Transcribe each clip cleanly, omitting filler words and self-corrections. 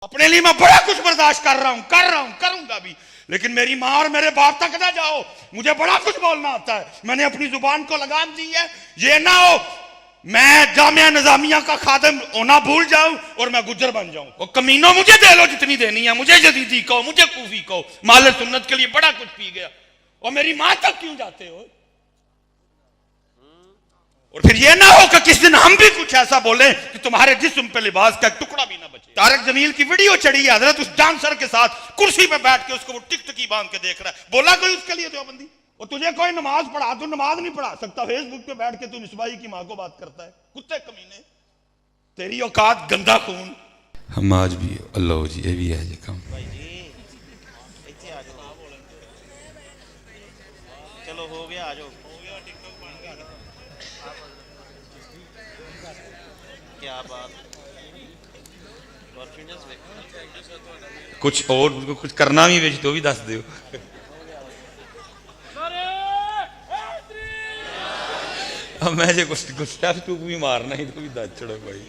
अपने लिए मैं बड़ा कुछ बर्दाश्त कर रहा हूं, करूंगा भी, लेकिन मेरी माँ और मेरे बाप तक ना जाओ। मुझे बड़ा कुछ बोलना आता है, मैंने अपनी जुबान को लगाम दी है। ये ना हो मैं जामिया निजामिया का खादिम होना भूल जाऊं और मैं गुज्जर बन जाऊं। और कमीनों मुझे दे लो जितनी देनी है, मुझे जदीदी कहो, मुझे कूफी कहो, माले सुन्नत के लिए बड़ा कुछ पी गया। और मेरी माँ तक क्यों जाते हो? और फिर ये ना हो कि किस दिन हम भी कुछ ऐसा बोले कि तुम्हारे जिस्म पे लिबास का एक टुकड़ा भी ना बचे। तारक जमील की वीडियो चढ़ी है, हजरत उस डांसर के साथ कुर्सी पे बैठ के उसको वो टिकटकी बांध के देख रहा है। बोला कोई उसके लिए देवबंदी? और तुझे कोई नमाज पढ़ा, तू नमाज नहीं पढ़ा सकता, फेसबुक पे बैठ के तू मिसबाही की मां को बात करता है। कुत्ते कमीने, तेरी औकात गंदा खून। हम आज भी अल्लाह जी ये भी है जी काम। चलो हो गया, आ जाओ। क्या बात, कुछ और कुछ करना भी बेच तो भी दस दो। मैं जो कुछ स्टेप टू भी मारना ही तो भी दस चढ़ो भाई।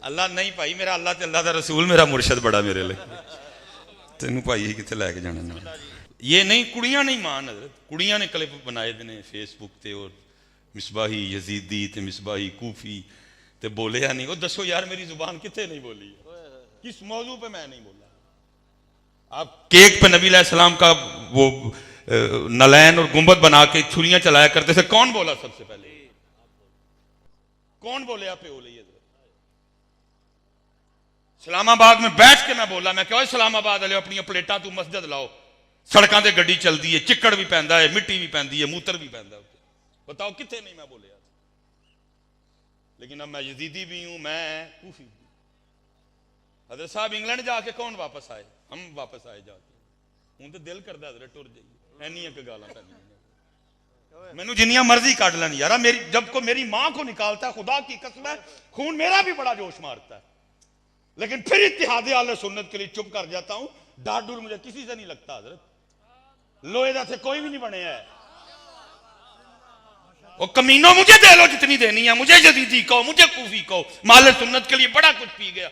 अल्लाह नहीं भाई, मेरा अल्लाह ते अल्लाह दा रसूल मेरा मुर्शद बड़ा मेरे लिए। तेनू भाई कितने लैके जाना ना। ये नहीं कुड़ियां नहीं मान, कुड़ियां ने क्लिप बनाए ने फेसबुक ते और मिसबाही यजीदी ते मिसबाही कूफी ते बोलिया नहीं। वो दसो यार मेरी जुबान कितने नहीं बोली, किस मौजू पे मैं नहीं बोला। आप केक पे नबी सलाम का वो नलैन और गुंबद बना के छुरियां चलाया करते थे, कौन बोला सबसे पहले? कौन बोले आप ओले? इस्लामाबाद में बैठ के मैं बोला, मैं क्या इस्लामाबाद वाले अपनी प्लेटा तू मस्जिद लाओ, सड़कों से गड्डी चलती है, चिक्कड़ भी पैंदा है, मिट्टी भी पैंदी है, मूत्र भी पैंदा है, बताओ कितने नहीं मैं बोले। लेकिन अब मैं यजीदी भी हूं, मैं कूफी भी। हजरत साहब इंग्लैंड जाके कौन वापस आए? हम वापस आए जाके। हूं तो दिल करता हजरत टुर जाइए, एनिया के गाला पैंदियां मैनू जिन्नियां मर्जी काट लैन यार। मेरी जब को मेरी मां को निकालता है, खुदा की कसम है खून मेरा भी बड़ा जोश मारता है, लेकिन फिर इत्तिहादे आले सुन्नत के लिए चुप कर जाता हूं। डार डूर मुझे किसी से नहीं लगता हजरत, लोहे का थे कोई भी नहीं बने है। और कमीनों मुझे दे लो जितनी देनी है, मुझे जदीदी कहो, मुझे कूफी कहो, माले सुन्नत के लिए बड़ा कुछ पी गया।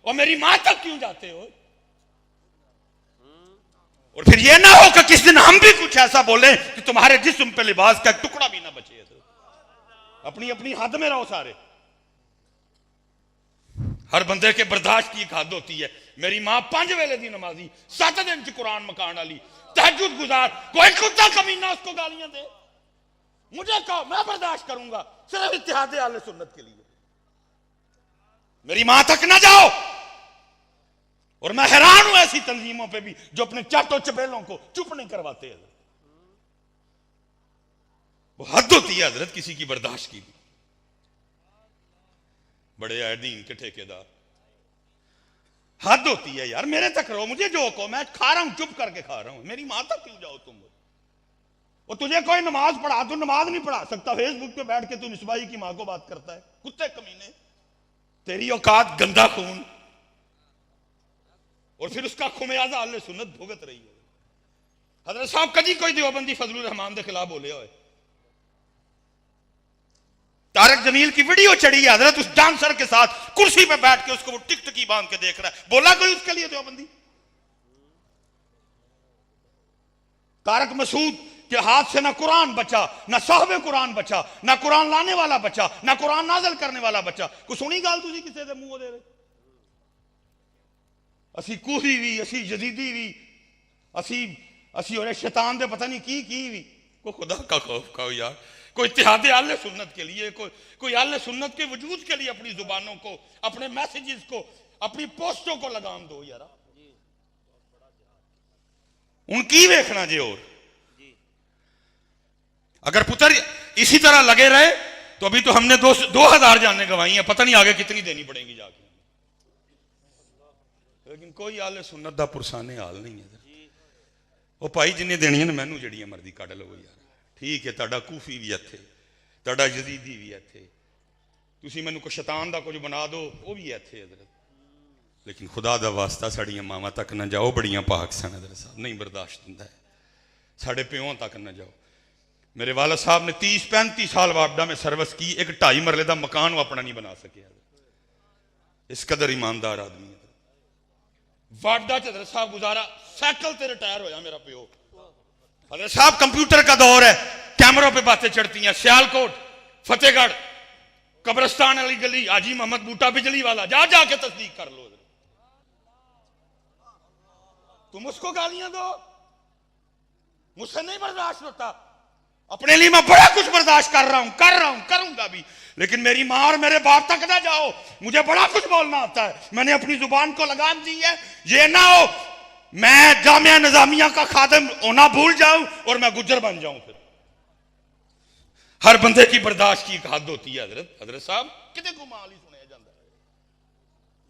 और मेरी मां तक क्यों जाते हो? और फिर यह ना हो कि किस दिन हम भी कुछ ऐसा बोले कि तुम्हारे जिस्म पे लिबास का एक टुकड़ा भी ना बचे। अपनी अपनी हद में रहो सारे। हर बंदे के बर्दाश्त की एक हद होती है। मेरी मां 5 वेले की नमाजी, 7 दिन च कुरान मकान वाली, तहज्जुद गुजार, कोई कुत्ता कमीना उसको गालियां दे, मुझे कहो मैं बर्दाश्त करूंगा, सिर्फ इत्तिहादे आले सुन्नत के लिए। मेरी मां तक ना जाओ। और मैं हैरान हूं ऐसी तंजीमों पे भी जो अपने चाटो चबेलों को चुप नहीं करवाते। वो हद होती है हजरत किसी की बर्दाश्त की भी। बड़े आए दीन के ठेकेदार, हद होती है यार। मेरे तक रहो, मुझे जो कहो, मैं खा रहा हूं, चुप करके खा रहा हूं। मेरी मां तक क्यों जाओ तुम? और तुझे कोई नमाज पढ़ा, तू नमाज नहीं पढ़ा सकता, फेसबुक पे बैठ के तू मिसबाही की मां को बात करता है। कुत्ते कमीने, तेरी औकात गंदा खून। और फिर उसका खुमियाजा अल्ले सुन्नत भुगत रही है। हजरत साहब कभी कोई देवबंदी फजलुर रहमान के खिलाफ बोले हो? तारक जमील की वीडियो चढ़ी है, हजरत उस डांसर के साथ कुर्सी पे बैठ के उसको वो टिकटकी बांध के देख रहा है। बोला कोई उसके लिए देवबंदी? तारक मसूद के हाथ से ना कुरान बचा, ना साहबे कुरान बचा, ना कुरान लाने वाला बचा, ना कुरान नाज़िल करने वाला बचा। कुछ सुनी गाल तुझी किसी दे मुंह दे रहे? असी कूफी भी, असी यजीदी भी, असी और शैतान दे पता नहीं की भी। को खुदा का खौफ खाओ यार। कोई इत्तिहादे आले सुन्नत के लिए, कोई आले सुन्नत के वजूद के लिए अपनी जुबानों को, अपने मैसेजेस को, अपनी पोस्टों को लगाम दो यार। उनकी देखना जे। और अगर पुत्र इसी तरह लगे रहे तो अभी तो हमने 2000 जाने गंवाई हैं, पता नहीं आगे कितनी देनी पड़ेगी जाके। लेकिन कोई आले सुन्नत दा पुरसाने हाल नहीं है। वो भाई जिन्हें देनियां ने मैनू जड़ियां मर्जी कढ़ लो यार, ठीक है। तुहाडा कूफी भी इत्थे, तुहाडा यजीदी भी इत्थे, तुसीं मैनू कोई शैतान दा कुछ बना दो, वो भी इत्थे हजरत। लेकिन खुदा दा वास्ता साड़ियां मावां तक ना जाओ, बड़ियां पाक सन हजरत साहब, नहीं बर्दाश्त हुंदा है। साढ़े प्यों तक ना जाओ। मेरे वाला साहब ने 30-35 साल वापडा में सर्विस की, एक 2.5 मरले का मकान वो अपना नहीं बना सके। इस कदर ईमानदार आदमी है। वाडा च हजरत साहब गुजारा, साइकिल से रिटायर होया मेरा प्यो। हजरत साहब कंप्यूटर का दौर है, कैमरों पे बातें चढ़ती हैं। सियालकोट, फतेहगढ़, कब्रिस्तान वाली गली, हाजी मोहम्मद बूटा बिजली वाला, जा जाके तस्दीक कर लो। तुम उसको गालियां दो, मुझसे नहीं बर्दाश्त होता। अपने लिए मैं बड़ा कुछ बर्दाश्त कर रहा हूं, करूंगा भी, लेकिन मेरी मां और मेरे बाप तक ना जाओ। मुझे बड़ा कुछ बोलना आता है, मैंने अपनी जुबान को लगाम दी है। ये ना हो मैं जामिया निजामिया का खादिम होना भूल जाऊं और मैं गुज्जर बन जाऊं। फिर हर बंदे की बर्दाश्त की एक हद होती है। हजरत साहब कितने को माल ही सुनाया जाता है।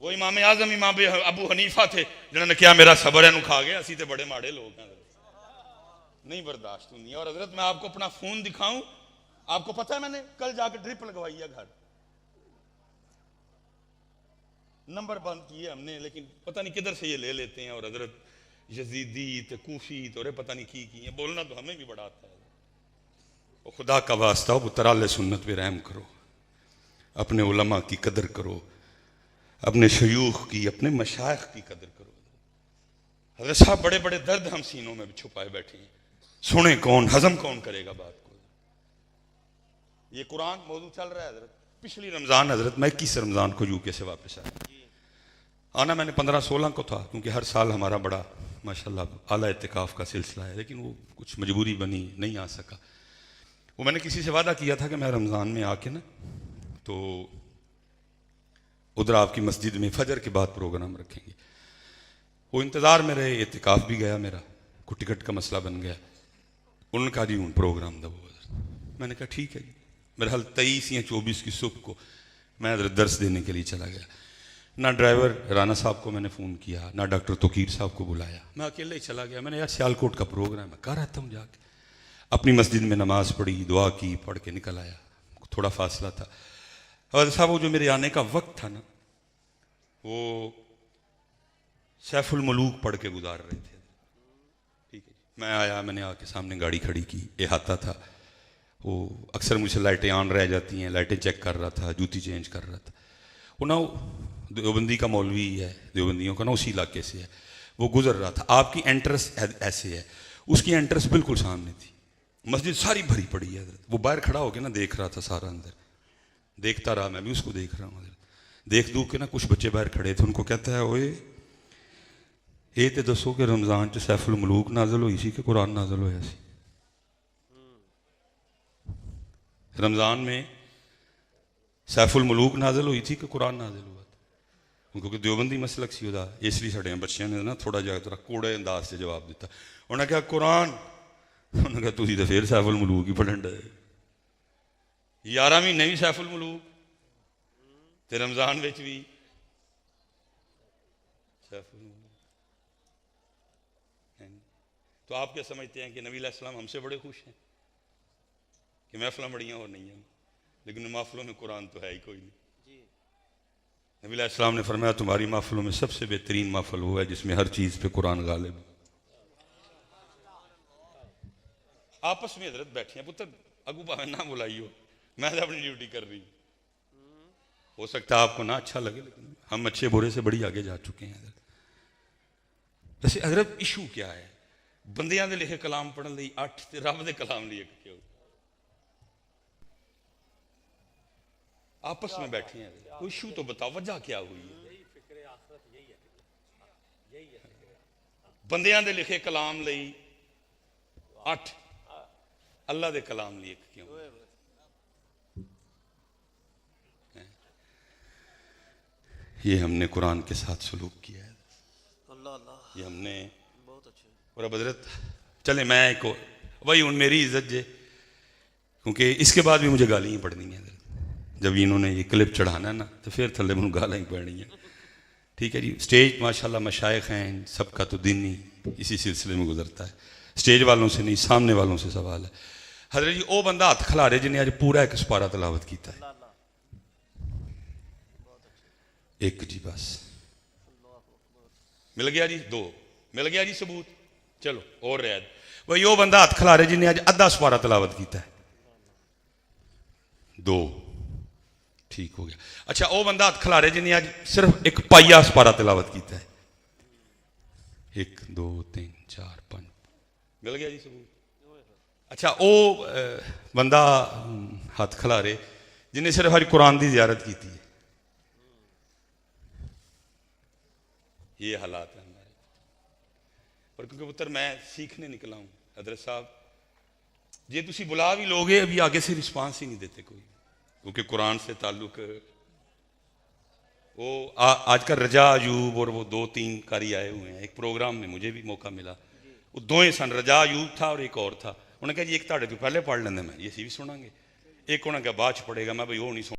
वो इमाम आजम इमाम अबू हनीफा थे जिन्होंने क्या मेरा सबर है खा गया, असी तो बड़े माड़े लोग हैं, नहीं बर्दाश्त नहीं। और हजरत मैं आपको अपना फोन दिखाऊं, आपको पता है मैंने कल जाकर ड्रिप लगवाई है, घर नंबर बंद किए हमने, लेकिन पता नहीं किधर से ये ले लेते हैं। और हजरत यजीदी तो कूफी तो पता नहीं की है, बोलना तो हमें भी बड़ा आता है। वो खुदा का वास्ता हो तराले सुन्नत पे रहम करो, अपने उलमा की कदर करो, अपने शयूख की, अपने मशाइख की कदर करो। हजरत साहब बड़े बड़े दर्द हम सीनों में छुपाए बैठे हैं, सुने कौन, हजम कौन करेगा बात को। ये कुरान मौजूद चल रहा है हजरत। पिछली रमजान हजरत मैं 21 रमजान को यूके से वापस आया। आना मैंने 15-16 को था, क्योंकि हर साल हमारा बड़ा माशाल्लाह आला इत्तिकाफ का सिलसिला है, लेकिन वो कुछ मजबूरी बनी, नहीं आ सका। वो मैंने किसी से वादा किया था कि मैं रमज़ान में आके ना तो उधर आपकी मस्जिद में फजर के बाद प्रोग्राम रखेंगे। वो इंतज़ार में रहे, इत्तिकाफ भी गया मेरा, को टिकट का मसला बन गया। उन्होंने कहा जी उन प्रोग्राम दबो। मैंने कहा ठीक है जी। मेरे हाल 23 या 24 की सुबह को मैं इधर दर्स देने के लिए चला गया। ना ड्राइवर राना साहब को मैंने फ़ोन किया, ना डॉक्टर तोकीर साहब को बुलाया, मैं अकेले ही चला गया। मैंने यार सियालकोट का प्रोग्राम है, कह रहता हूँ जाके। अपनी मस्जिद में नमाज पढ़ी, दुआ की, पढ़ के निकल आया। थोड़ा फासला था। और साहब वो जो मेरे आने का वक्त था ना, वो सैफुल मलूक पढ़ के गुजार रहे थे। ठीक है, मैं आया, मैंने आके सामने गाड़ी खड़ी की, अहाता था। वो अक्सर मुझसे लाइटें ऑन रह जाती हैं, लाइटें चेक कर रहा था, जूती चेंज कर रहा था। वो ना देवबंदी का मौलवी है, देवबंदियों का ना उसी इलाके से है। वो गुजर रहा था, आपकी एंट्रेंस ऐसे है, उसकी एंट्रेंस बिल्कुल सामने थी। मस्जिद सारी भरी पड़ी है। वो बाहर खड़ा होकर ना देख रहा था सारा, अंदर देखता रहा, मैं भी उसको देख रहा हूँ। देख दूख के ना कुछ बच्चे बाहर खड़े थे, उनको कहता है ओए ये तो दसो कि रमज़ान च सैफुल मलूक नाजल हुई सी कि कुरान नाजल होया सी? रमज़ान में सैफुल मलूक नाजल हुई थी कि कुरान नाजल हुआ था? क्योंकि देवबंदी मसलक सी उदा, इसलिए साढ़े बच्चों ने ना थोड़ा जहा थोड़ा कूड़े अंदाज से जवाब दिता। उन्हें कहा कुरान, उन्होंने कहा तुसी तो फिर सैफुल मलूक ही पढ़न डे। 11 महीने भी सैफुल मलूक ते रमज़ान विच भी सैफुल मलूक। तो आप क्या समझते हैं कि नबी अलैहिस्सलाम हमसे बड़े खुश हैं कि महफिलें बड़ियाँ और नहीं हैं? लेकिन महफिलों में कुरान तो है ही कोई नहीं। नबी अलैहिस्सलाम ने फरमाया तुम्हारी महफिलों में सबसे बेहतरीन महफिल वो है जिसमें हर चीज़ पे कुरान गालिब। आपस में हजरत बैठे हैं, पुत्र अगू भावे ना बुलाइयो, मैं तो अपनी ड्यूटी कर रही हूँ। हो सकता है आपको ना अच्छा लगे, लेकिन हम अच्छे बुरे से बड़ी आगे जा चुके हैं। वैसे हजरत इशू क्या है? बंदियां दे लिखे कलाम पढ़ने ਲਈ 8 ਤੇ ਰੱਬ ਦੇ कलाम लिए क्यों? आपस में बैठे हैं, कोई इशू तो बताओ, वजह क्या हुई है? बंदियां दे लिखे कलाम ਲਈ 8, अल्लाह दे कलाम लिए क्यों? ये हमने कुरान के साथ सलूक किया है, ये हमने बहुत अच्छे। और अब हजरत चले मैं एक वही उन मेरी इज्जत जे, क्योंकि इसके बाद भी मुझे गाली ही पड़नी है। जब इन्होंने ये क्लिप चढ़ाना है ना तो फिर थले मैं गाला ही पड़नी है। ठीक है जी, स्टेज माशाल्लाह मशाइख हैं, सबका तो दिन ही इसी सिलसिले में गुजरता है। स्टेज वालों से नहीं, सामने वालों से सवाल है। हजरत जी वो बंदा हाथ खिलारे जिन्हें आज पूरा एक सुपारा तलावत किया है, एक जी बस मिल गया जी, 2 मिल गया जी सबूत। चलो और रैद वही वो बंदा हाथ खिलारे जिन्हें आज अद्धा सुपारा तलावत किया है, 2 ठीक हो गया। अच्छा वो बंदा हथ खिलारे जिन्हें अज सिर्फ एक पाइया सपारा तिलावत किया है, 1 2 3 4 5 मिल गया जी सबूत। अच्छा वो बंदा हथ खिलारे जिन्हें सिर्फ अज कुरान की जियारत की है। ये हालात है हमारे। पर क्योंकि पुत्र मैं सीखने निकला हूँ हजरत साहब, ये तुसी बुला भी लोगे अभी आगे से रिस्पांस ही नहीं देते कोई, क्योंकि कुरान से ताल्लुक वो आजकल रजा अयूब और वो 2-3 कारी आए हुए हैं। एक प्रोग्राम में मुझे भी मौका मिला, वो दोवें सन, रजा अयूब था और एक और था। उन्होंने कहा जी एक ताड़े तो पहले पढ़ लेंगे, मैं ये सी भी सुनांगे, एक उन्होंने कहा बाद च पढ़ेगा। मैं भाई वो नहीं सुन